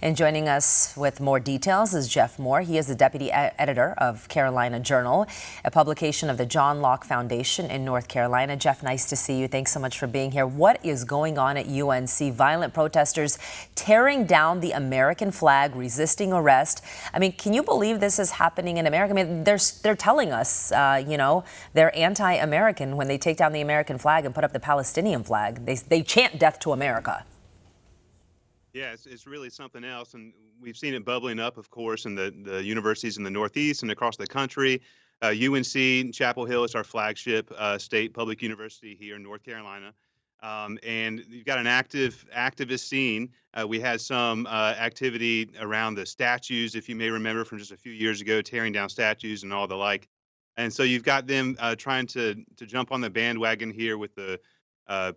And joining us with more details is Jeff Moore. He is the deputy editor of Carolina Journal, a publication of the John Locke Foundation in North Carolina. Jeff, nice to see you. Thanks so much for being here. What is going on at UNC? Violent protesters tearing down the American flag, resisting arrest. I mean, can you believe this is happening in America? I mean, they're telling us, they're anti-American when they take down the American flag and put up the Palestinian flag. They chant death to America. Yeah, it's really something else, and we've seen it bubbling up, of course, in the universities in the Northeast and across the country. UNC, Chapel Hill is our flagship state public university here in North Carolina, and you've got an activist scene. We had some activity around the statues, if you may remember, from just a few years ago, tearing down statues and all the like. And so you've got them trying to jump on the bandwagon here with the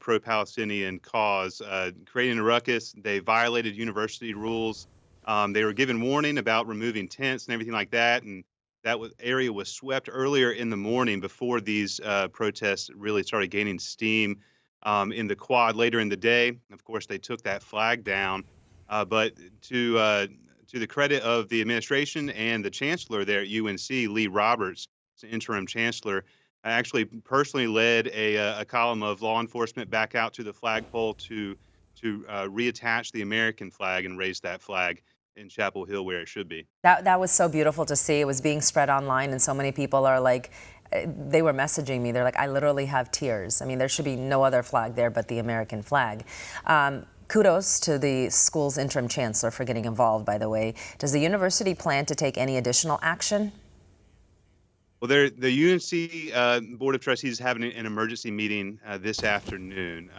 pro-Palestinian cause, creating a ruckus. They violated university rules. They were given warning about removing tents and everything like that, and that area was swept earlier in the morning before these protests really started gaining steam in the quad later in the day. Of course, they took that flag down, but to the credit of the administration and the chancellor there at UNC, Lee Roberts, interim chancellor, I actually personally led a column of law enforcement back out to the flagpole to reattach the American flag and raise that flag in Chapel Hill where it should be. That was so beautiful to see. It was being spread online, and so many people are like, they were messaging me. They're like, I literally have tears. I mean, there should be no other flag there but the American flag. Kudos to the school's interim chancellor for getting involved, by the way. Does the university plan to take any additional action? Well, the UNC Board of Trustees is having an emergency meeting this afternoon.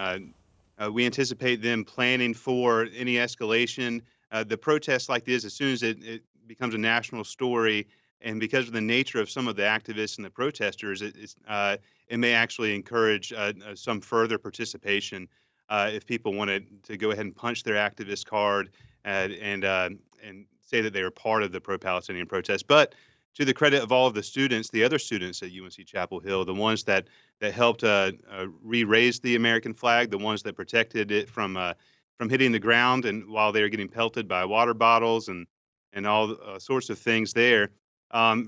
We anticipate them planning for any escalation. The protests like this, as soon as it becomes a national story, and because of the nature of some of the activists and the protesters, it may actually encourage some further participation if people wanted to go ahead and punch their activist card and say that they were part of the pro-Palestinian protest. But to the credit of all of the students, the other students at UNC Chapel Hill, the ones that helped re-raise the American flag, the ones that protected it from hitting the ground, and while they were getting pelted by water bottles and all sorts of things there,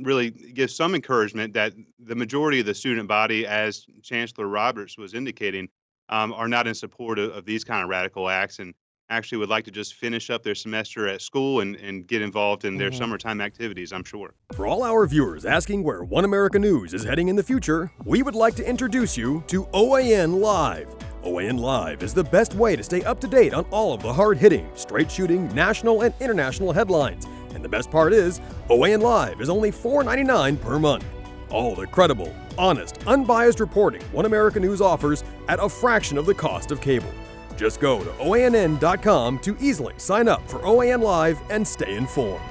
really gives some encouragement that the majority of the student body, as Chancellor Roberts was indicating, are not in support of these kind of radical acts, and actually would like to just finish up their semester at school and get involved in their summertime activities, I'm sure. For all our viewers asking where One America News is heading in the future, we would like to introduce you to OAN Live. OAN Live is the best way to stay up to date on all of the hard-hitting, straight-shooting, national and international headlines. And the best part is, OAN Live is only $4.99 per month. All the credible, honest, unbiased reporting One America News offers at a fraction of the cost of cable. Just go to OANN.com to easily sign up for OAN Live and stay informed.